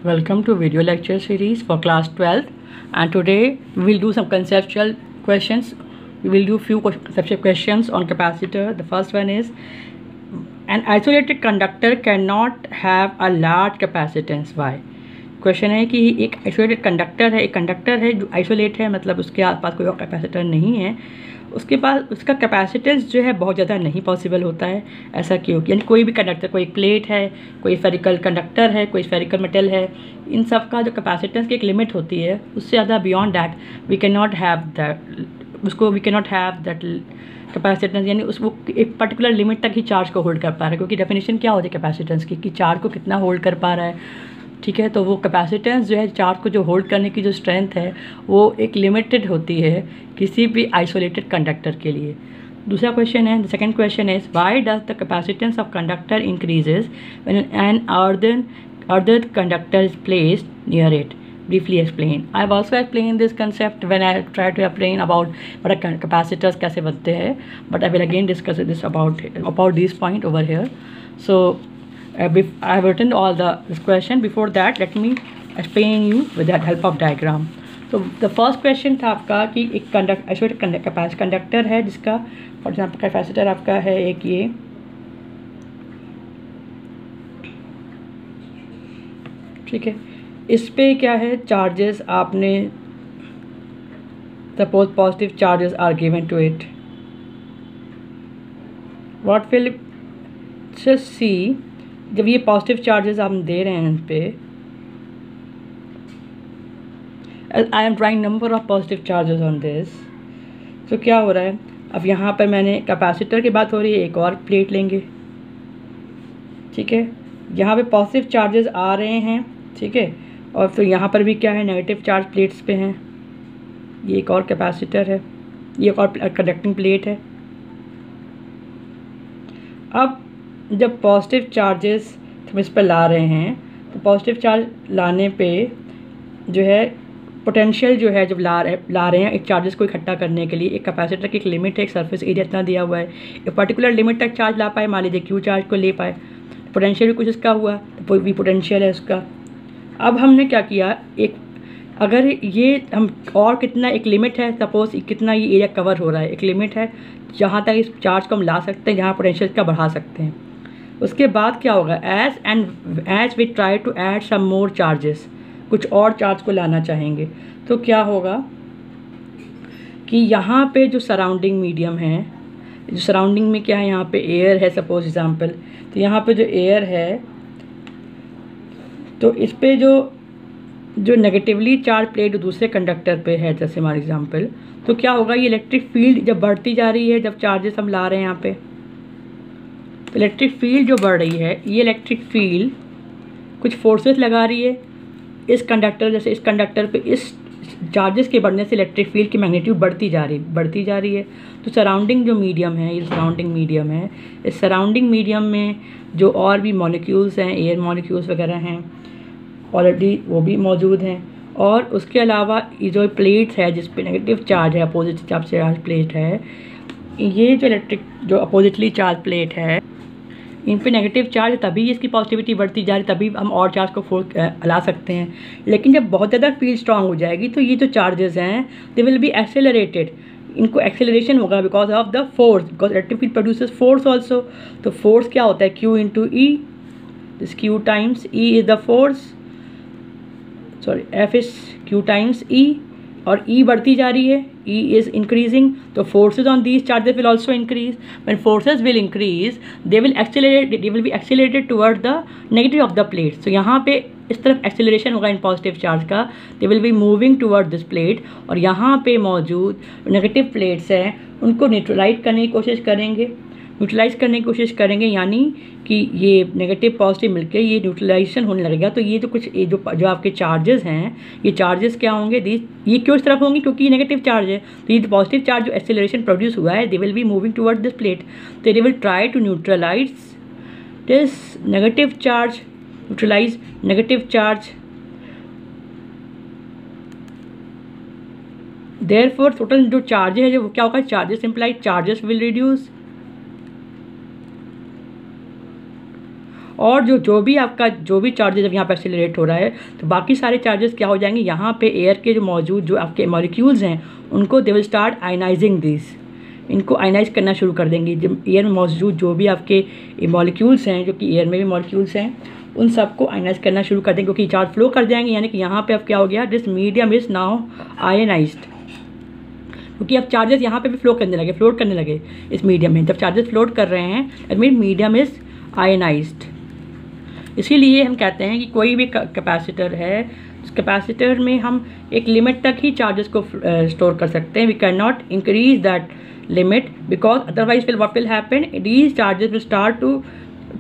Welcome to video lecture series for class 12th, and today we will do some conceptual questions. We will do few conceptual questions on capacitor. The first one is, an isolated conductor cannot have a large capacitance. Why? Question है कि एक isolated conductor है, एक conductor है जो isolate है, मतलब उसके आसपास कोई और कैपेसिटर नहीं है, उसके पास उसका कैपेसिटेंस जो है बहुत ज़्यादा नहीं पॉसिबल होता है। ऐसा क्यों? यानी कोई भी कंडक्टर, कोई प्लेट है, कोई स्फेरिकल कंडक्टर है, कोई स्फेरिकल मेटल है, इन सब का जो कैपेसिटेंस की एक लिमिट होती है, उससे ज़्यादा beyond that we can not have that capacitance. यानी उस वो एक पर्टिकुलर लिमिट तक ही चार्ज को होल्ड कर पा रहा है, क्योंकि डेफिनेशन क्या होती है कैपेसिटेंस की कि चार्ज को कितना होल्ड कर पा रहा है। ठीक है, तो वो कैपेसिटेंस जो है, चार्ज को जो होल्ड करने की जो स्ट्रेंथ है, वो एक लिमिटेड होती है किसी भी आइसोलेटेड कंडक्टर के लिए। दूसरा क्वेश्चन है, the second question is, why does the capacitance of conductor increases when an other conductor is placed near it? Briefly explain. I have also explained this concept when I try to explain about what a capacitors कैसे बनते हैं, but I will again discuss this about this point over here. So I have written all this question. Before that, let me explain you with the help of diagram. So the first question था आपका कि एक conductor है जिसका for example capacitor आपका है एक ये, ठीक है, इस पे क्या है चार्जेस, आपने suppose positive charges are given to it, what will just see, जब ये पॉजिटिव चार्जेस हम दे रहे हैं इन पे, I am drawing number of positive charges on this, तो क्या हो रहा है, अब यहाँ पर मैंने कैपेसिटर की बात हो रही है, एक और प्लेट लेंगे, ठीक है, यहाँ पे पॉजिटिव चार्जेस आ रहे हैं, ठीक है, और फिर यहाँ पर भी क्या है नेगेटिव चार्ज प्लेट्स पे हैं, ये एक और कैपेसिटर है, ये एक और कंडक्टिंग प्लेट है। अब जब पॉजिटिव चार्जेस हम इस पर ला रहे हैं, तो पॉजिटिव चार्ज लाने पे जो है पोटेंशियल जो है जब ला रहे हैं एक चार्जेस को इकट्ठा करने के लिए, एक कैपेसिटर की एक लिमिट है, एक सरफेस एरिया इतना दिया हुआ है, एक पर्टिकुलर लिमिट तक चार्ज ला पाए, मान लीजिए क्यू चार्ज को ले पाए, पोटेंशियल भी कुछ इसका हुआ, तो भी पोटेंशियल है उसका। अब हमने क्या किया, एक अगर ये हम और कितना एक लिमिट है, सपोज कितना ये एरिया कवर हो रहा है, एक लिमिट है जहाँ तक इस चार्ज को हम ला सकते हैं, जहाँ पोटेंशियल का बढ़ा सकते हैं। उसके बाद क्या होगा, as we try to add some more charges, कुछ और चार्ज को लाना चाहेंगे, तो क्या होगा कि यहाँ पे जो सराउंडिंग मीडियम है, जो सराउंडिंग में क्या है, यहाँ पे एयर है सपोज एग्जांपल, तो यहाँ पे जो एयर है, तो इस पे जो नेगेटिवली चार्ज प्लेट दूसरे कंडक्टर पे है, जैसे हमारे एग्जांपल, तो क्या होगा, ये इलेक्ट्रिक फील्ड जब बढ़ती जा रही है, जब चार्जेस हम ला रहे हैं यहाँ पे, तो इलेक्ट्रिक फील्ड जो बढ़ रही है, ये इलेक्ट्रिक फील्ड कुछ फोर्सेस लगा रही है इस कंडक्टर, जैसे इस कंडक्टर पे इस चार्जेस के बढ़ने से इलेक्ट्रिक फील्ड की मैग्नीट्यूड बढ़ती जा रही है। तो सराउंडिंग जो मीडियम है, ये सराउंडिंग मीडियम है, इस सराउंडिंग मीडियम में जो और भी मॉलिक्यूल्स हैं, एयर मॉलिक्यूल्स वगैरह हैं ऑलरेडी, वो भी मौजूद हैं, और उसके अलावा ये जो प्लेट्स है जिस पे नेगेटिव चार्ज है, अपोजिट चार्ज प्लेट है, ये जो अपोजिटली चार्ज प्लेट है, इन पे नेगेटिव चार्ज, तभी इसकी पॉजिटिविटी बढ़ती जा रही, तभी हम और चार्ज को ला सकते हैं। लेकिन जब बहुत ज़्यादा फील्ड स्ट्रांग हो जाएगी, तो ये जो चार्जेस हैं दे विल बी एक्सेलरेटेड, इनको एक्सेलरेशन होगा because of the force, because electric field produces force also. तो फोर्स क्या होता है, Q into E, this Q times E is the force, sorry F is Q times E, और E बढ़ती जा रही है, E is increasing, तो forces on these charges will also increase. When forces will increase, they will be accelerated towards the negative of the plate. So यहाँ पे इस तरफ एक्सेलरेशन होगा इन पॉजिटिव चार्ज का, they will be moving toward this plate, और यहाँ पे मौजूद नेगेटिव प्लेट्स हैं उनको न्यूट्रलाइज करने की कोशिश करेंगे, यानी कि ये नेगेटिव पॉजिटिव मिलके ये न्यूट्रलाइजेशन होने लगेगा। तो ये जो आपके चार्जेस हैं, ये चार्जेस क्या होंगे, ये क्यों इस तरफ होंगे, क्योंकि ये नेगेटिव चार्ज है, तो ये पॉजिटिव चार्ज जो एक्सेलरेशन प्रोड्यूस हुआ है, they will be moving toward this plate, तो they will try to neutralise this negative charge, therefore total जो चार्जेस है, वो क्या होगा, charges imply charges will reduce, और जो भी चार्जेस जब यहाँ पर एक्सेलरेट हो रहा है तो बाकी सारे चार्जेस क्या हो जाएंगे, यहाँ पे एयर के जो मौजूद जो आपके मॉलिक्यूल्स हैं उनको दे विल स्टार्ट आयनाइजिंग दिस, इनको आयनाइज करना शुरू कर देंगे। जब एयर में मौजूद जो भी आपके मॉलिक्यूल्स हैं, जो कि एयर में भी मॉलिक्यूल्स हैं, उन सबको आयनाइज करना शुरू कर देंगे, क्योंकि चार्ज फ्लो कर जाएंगे। यानी कि यहाँ पे अब क्या हो गया, this medium is now ionised, क्योंकि अब चार्जेस यहाँ पे भी फ्लोट करने लगे इस मीडियम में। जब चार्जेस फ्लोट कर रहे हैं that mean medium is ionised. इसीलिए हम कहते हैं कि कोई भी कैपेसिटर है, उस कैपेसिटर में हम एक लिमिट तक ही चार्जेस को स्टोर कर सकते हैं। We can not increase that limit, because otherwise what will happen, these charges will start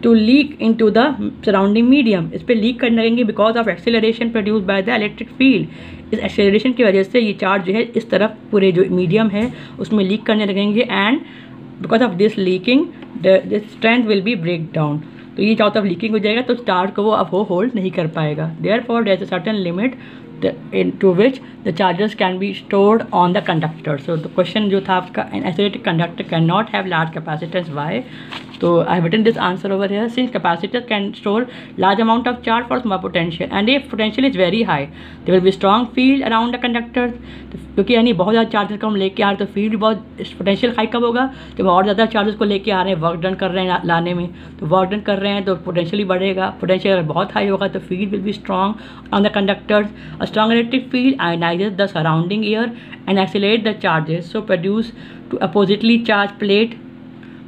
to leak into the surrounding medium, इस पे लीक करने लगेंगे because of acceleration produced by the electric field। इस acceleration की वजह से ये charge जो है इस तरफ पूरे जो मीडियम है उसमें लीक करने लगेंगे, and because of this leaking the strength will be break down। तो ये चारों तरफ लीकिंग हो जाएगा तो चार्ज को वो अब होल्ड नहीं कर पाएगा। therefore there is a certain limit to which the charges can be stored on the conductor। So the question जो था आपका, an accelerated conductor cannot have large capacitance, why? So I have written this answer over here, since capacitor can store large amount of charge for small potential, and if potential is very high there will be strong field around the conductor। क्योंकि यानी बहुत ज़्यादा charges को हम लेके आ रहे हैं तो फील्ड बहुत, पोटेंशियल हाई कब होगा, जब और ज़्यादा चार्जेस को लेके आ रहे हैं, वर्क डन कर रहे हैं लाने में, तो वर्क डन कर रहे हैं तो पोटेंशियली बढ़ेगा। पोटेंशियल अगर बहुत हाई होगा तो field will be strong on the conductors. A strong electric field ionizes the surrounding air and accelerate the charges, so produce to oppositely charge plate.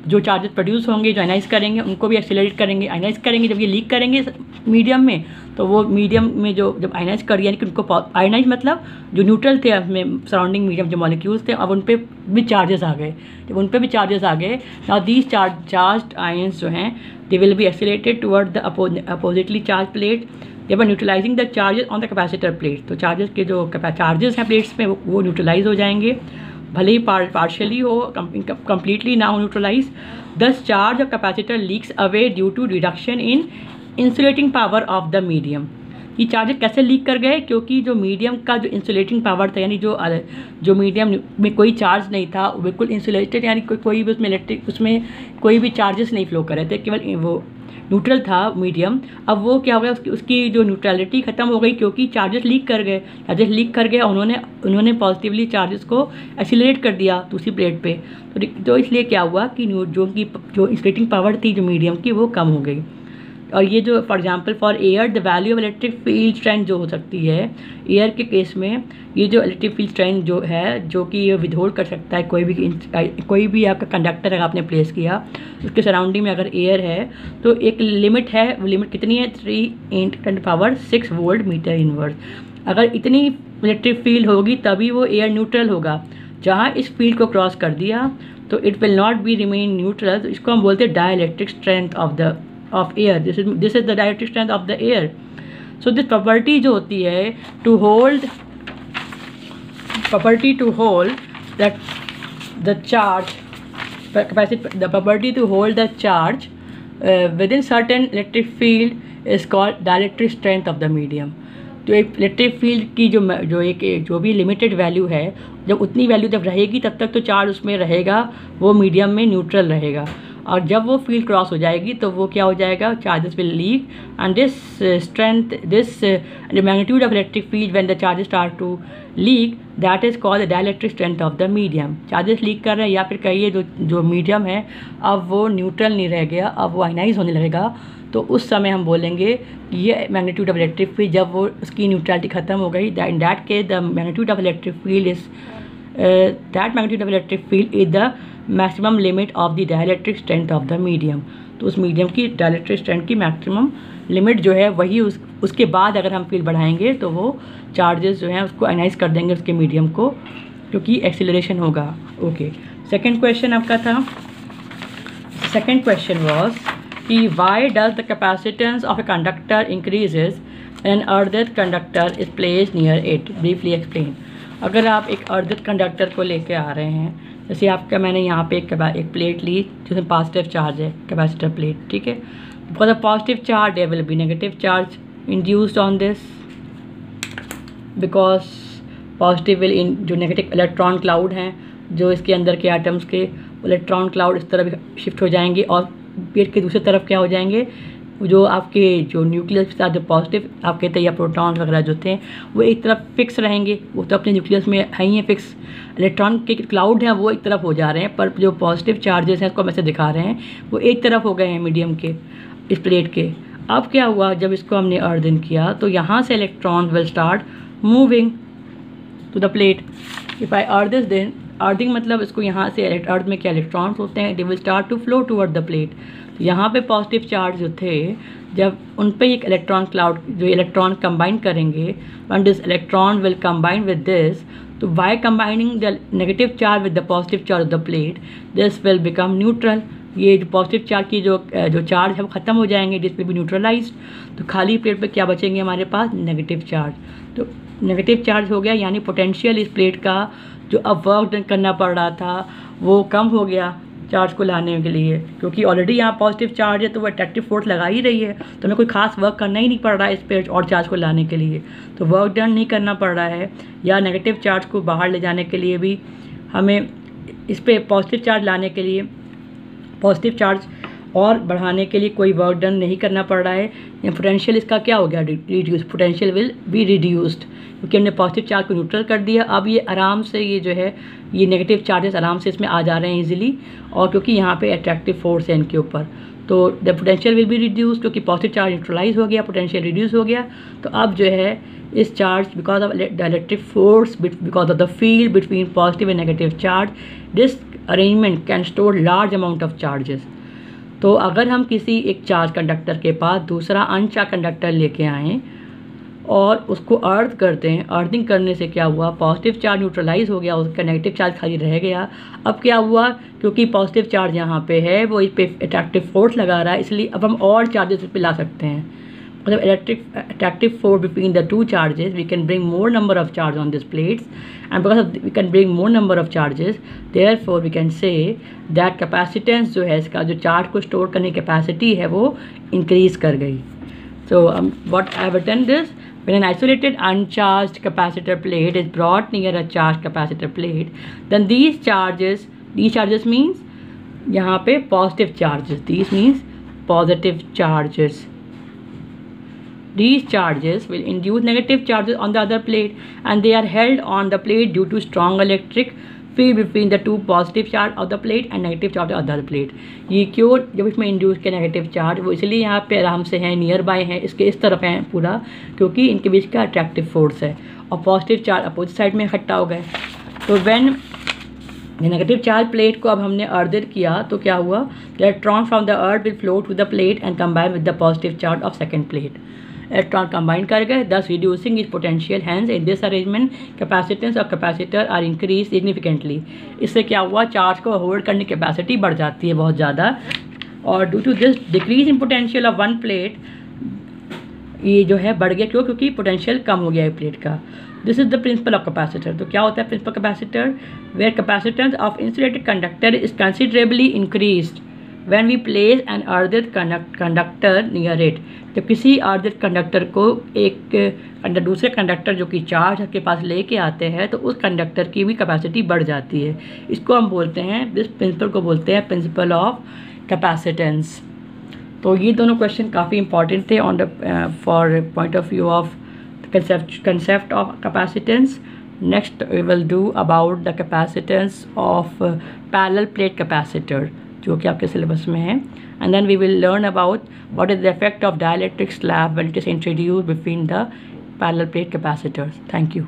जो चार्जेस प्रोड्यूस होंगे, जो आयनाइज करेंगे, उनको भी एक्सेलरेट करेंगे, आयनाइज करेंगे। जब ये लीक करेंगे मीडियम में तो वो मीडियम में जो जब आयनाइज कर, यानी कि उनको आयनाइज मतलब जो न्यूट्रल थे अपने सराउंडिंग मीडियम जो मॉलिक्यूल्स थे, अब उन पर भी चार्जेस आ गए। जब उन पर भी चार्जेस आ गए, नाउ दीज चार्ज्ड आयंस जो हैं they will be accelerated toward the oppositely charge plate, जब neutralising the charges on the capacitor plate. तो चार्जेस के जो चार्जेस हैं प्लेट्स में वो न्यूट्रलाइज हो जाएंगे, भले ही पार्शियली हो, कंप्लीटली ना हो neutralize. Thus charge of capacitor leaks away due to reduction in insulating power of the medium. ये चार्जेस कैसे लीक कर गए, क्योंकि जो मीडियम का जो इंसुलेटिंग पावर था, यानी जो मीडियम में कोई चार्ज नहीं था, बिल्कुल इंसुलेटेड, यानी कोई भी उसमें कोई भी चार्जेस नहीं फ्लो कर रहे थे, केवल वो न्यूट्रल था मीडियम। अब वो क्या हो गया, उसकी जो न्यूट्रलिटी ख़त्म हो गई, क्योंकि चार्जेस लीक कर गए। उन्होंने पॉजिटिवली चार्जेस को एक्सीलरेट कर दिया दूसरी प्लेट पे। तो इसलिए क्या हुआ कि जो इंसुलेटिंग पावर थी जो मीडियम की वो कम हो गई। और ये जो for example for air the value of electric field strength जो हो सकती है एयर के केस में, ये जो इलेक्ट्रिक फील्ड स्ट्रेंथ जो है, जो कि ये विदहोल्ड कर सकता है कोई भी आपका कंडक्टर अगर आपने प्लेस किया, उसके सराउंडिंग में अगर एयर है तो एक लिमिट है। वो लिमिट कितनी है, 3 × 10⁻⁶ वोल्ट मीटर इनवर्स। अगर इतनी इलेक्ट्रिक फील्ड होगी तभी वो एयर न्यूट्रल होगा। जहाँ इस फील्ड को क्रॉस कर दिया तो it will not be remain neutral. तो इसको हम बोलते हैं dielectric strength of air। this is the dielectric strength of the air। so this property जो होती है to hold that the charge capacity, the property to hold the charge within certain electric field is called dielectric strength of the medium। तो एक electric field की जो भी limited value है, जब उतनी वैल्यू जब रहेगी तब तक तो चार्ज उसमें रहेगा, वो मीडियम में न्यूट्रल रहेगा। और जब वो फील्ड क्रॉस हो जाएगी तो वो क्या हो जाएगा, charges will leak and this magnitude of electric field when the charges start to leak that is called the dielectric strength of the medium. Charges leak कर रहे हैं या फिर कहिए जो मीडियम है अब वो न्यूट्रल नहीं रह गया, अब वो आयनाइज होने लगेगा, तो उस समय हम बोलेंगे ये मैग्नीट्यूड ऑफ इलेक्ट्रिक फील्ड, जब वो उसकी न्यूट्रलिटी खत्म हो गई, in that case the magnitude of electric field is that magnitude of electric field is the maximum limit of the dielectric strength of the medium। तो उस मीडियम की dielectric strength की मैक्सिमम लिमिट जो है वही उसके बाद अगर हम फील्ड बढ़ाएंगे तो वो चार्जेस जो हैं उसको आयनाइज कर देंगे उसके मीडियम को, क्योंकि एक्सीलरेशन होगा। ओके, सेकेंड क्वेश्चन आपका था, सेकेंड क्वेश्चन वॉज कि why does the capacitance of a conductor increases an earth conductor is placed near it, briefly explain. अगर आप एक अर्थ कंडक्टर को लेके आ रहे हैं, जैसे आपका मैंने यहाँ पे एक प्लेट ली जिसमें पॉजिटिव चार्ज है, कैपेसिटर प्लेट, ठीक है। Because of positive charge there will be negative charge induced on this, because positive will जो नेगेटिव इलेक्ट्रॉन क्लाउड हैं जो इसके अंदर के एटम्स के इलेक्ट्रॉन क्लाउड इस तरफ शिफ्ट हो जाएंगे और प्लेट के दूसरी तरफ क्या हो जाएंगे, जो आपके जो न्यूक्लियस के साथ जो पॉजिटिव आप कहते हैं या प्रोटॉन वगैरह जो थे वो एक तरफ फिक्स रहेंगे, वो तो अपने न्यूक्लियस में है ही है फिक्स। इलेक्ट्रॉन के क्लाउड हैं वो एक तरफ हो जा रहे हैं, पर जो पॉजिटिव चार्जेस हैं इसको हम ऐसे दिखा रहे हैं वो एक तरफ हो गए हैं मीडियम के, इस प्लेट के। अब क्या हुआ, जब इसको हमने अर्थ इन किया तो यहाँ से electron will start moving to the plate. If I earth this then, earthing मतलब इसको यहाँ से अर्थ में क्या इलेक्ट्रॉन्स होते हैं, they will start to flow toward the plate. तो यहाँ पे पॉजिटिव चार्ज जो थे जब उन पे एक इलेक्ट्रॉन क्लाउड जो इलेक्ट्रॉन कंबाइन करेंगे, when this electron will combine with this, तो by combining the negative charge with the positive charge of the plate this will become neutral. ये जो पॉजिटिव चार्ज की जो चार्ज है वो ख़त्म हो जाएंगे, दिस विल बी न्यूट्रलाइज्ड। तो खाली प्लेट पे क्या बचेंगे हमारे पास, नेगेटिव चार्ज। तो नेगेटिव चार्ज हो गया, यानी पोटेंशियल इस प्लेट का जो अब वर्क डन करना पड़ रहा था वो कम हो गया चार्ज को लाने के लिए, क्योंकि ऑलरेडी यहाँ पॉजिटिव चार्ज है तो वो अट्रैक्टिव फोर्स लगा ही रही है, तो हमें कोई खास वर्क करना ही नहीं पड़ रहा है इस पे और चार्ज को लाने के लिए, तो वर्क डन नहीं करना पड़ रहा है। या नेगेटिव चार्ज को बाहर ले जाने के लिए भी हमें इस पे पॉजिटिव चार्ज लाने के लिए, पॉजिटिव चार्ज और बढ़ाने के लिए कोई वर्क डन नहीं करना पड़ रहा है। या पोटेंशियल इसका क्या हो गया, reduce, potential will be reduced, क्योंकि हमने पॉजिटिव चार्ज को न्यूट्रल कर दिया। अब ये आराम से ये जो है ये नेगेटिव चार्जेस आराम से इसमें आ जा रहे हैं इजीली, और क्योंकि यहाँ पे अट्रैक्टिव फोर्स है इनके ऊपर, तो the potential will be reduce, क्योंकि पॉजिटिव चार्ज न्यूट्रलाइज हो गया, पोटेंशियल रिड्यूस हो गया। तो अब जो है इस charge because of the electric force, because of the field between positive and negative charge, this arrangement can store large amount of charges. तो अगर हम किसी एक चार्ज कंडक्टर के पास दूसरा अनचार्ज कंडक्टर लेके आएँ और उसको अर्थ करते हैं, अर्थिंग करने से क्या हुआ, पॉजिटिव चार्ज न्यूट्रलाइज हो गया, उसका नेगेटिव चार्ज खाली रह गया। अब क्या हुआ, क्योंकि पॉजिटिव चार्ज यहाँ पे है वो इस पे अट्रैक्टिव फोर्स लगा रहा है, इसलिए अब हम और चार्जेस इस पे ला सकते हैं। मतलब attractive force between the two charges, we can bring more number of charge on this plates, and because we can bring more number of charges, therefore we can say that capacitance जो है इसका, जो charge को store करने की capacity है वो increase कर गई। So what I have written this, when an isolated uncharged capacitor plate is brought near a charged capacitor plate, then these charges means यहाँ पे positive charges, these means positive charges. These charges will induce negative charges on the other plate, and they are held on the plate due to strong electric field between the two positive charge of the plate and negative charge of the other plate. ये क्यों, जब इसमें induce के negative charge वो इसलिए यहाँ पे आराम से हैं, नियर बाय हैं, इसके इस तरफ हैं पूरा, क्योंकि इनके बीच का अट्रैक्टिव फोर्स है, और पॉजिटिव चार्ज अपोजिट साइड में इकट्ठा हो गए। तो व्हेन नेगेटिव चार्ज प्लेट को अब हमने अर्थिंग किया तो क्या हुआ, electron from the earth will flow to the plate and combine with the positive charge of second plate. Electron combine कर गए, thus reducing is potential, hence in this arrangement capacitance of capacitor are increase significantly. इससे क्या हुआ, charge को hold करने की capacity बढ़ जाती है बहुत ज़्यादा, और due to this decrease in potential of one plate, ये जो है बढ़ गया, क्यों, क्योंकि पोटेंशियल कम हो गया है प्लेट का। This is the principle of capacitor. तो क्या होता है principle capacitor, where capacitance of insulated conductor is considerably increased when we place an अर्थित कंडक्टर नियर इट। जब किसी अर्थित कंडक्टर को एक दूसरे कंडक्टर जो कि चार्ज के पास लेके आते हैं तो उस कंडक्टर की भी कैपेसिटी बढ़ जाती है। इसको हम बोलते हैं, इस प्रिंसिपल को बोलते हैं प्रिंसिपल ऑफ कैपेसिटेंस। तो ये दोनों क्वेश्चन काफ़ी इंपॉर्टेंट थे on the for point of view of concept of capacitance. Next we will do about the capacitance of parallel plate capacitor, जो कि आपके सिलेबस में है, and then we will learn about what is the effect of dielectric slab when it is introduced between the parallel plate capacitors. Thank you.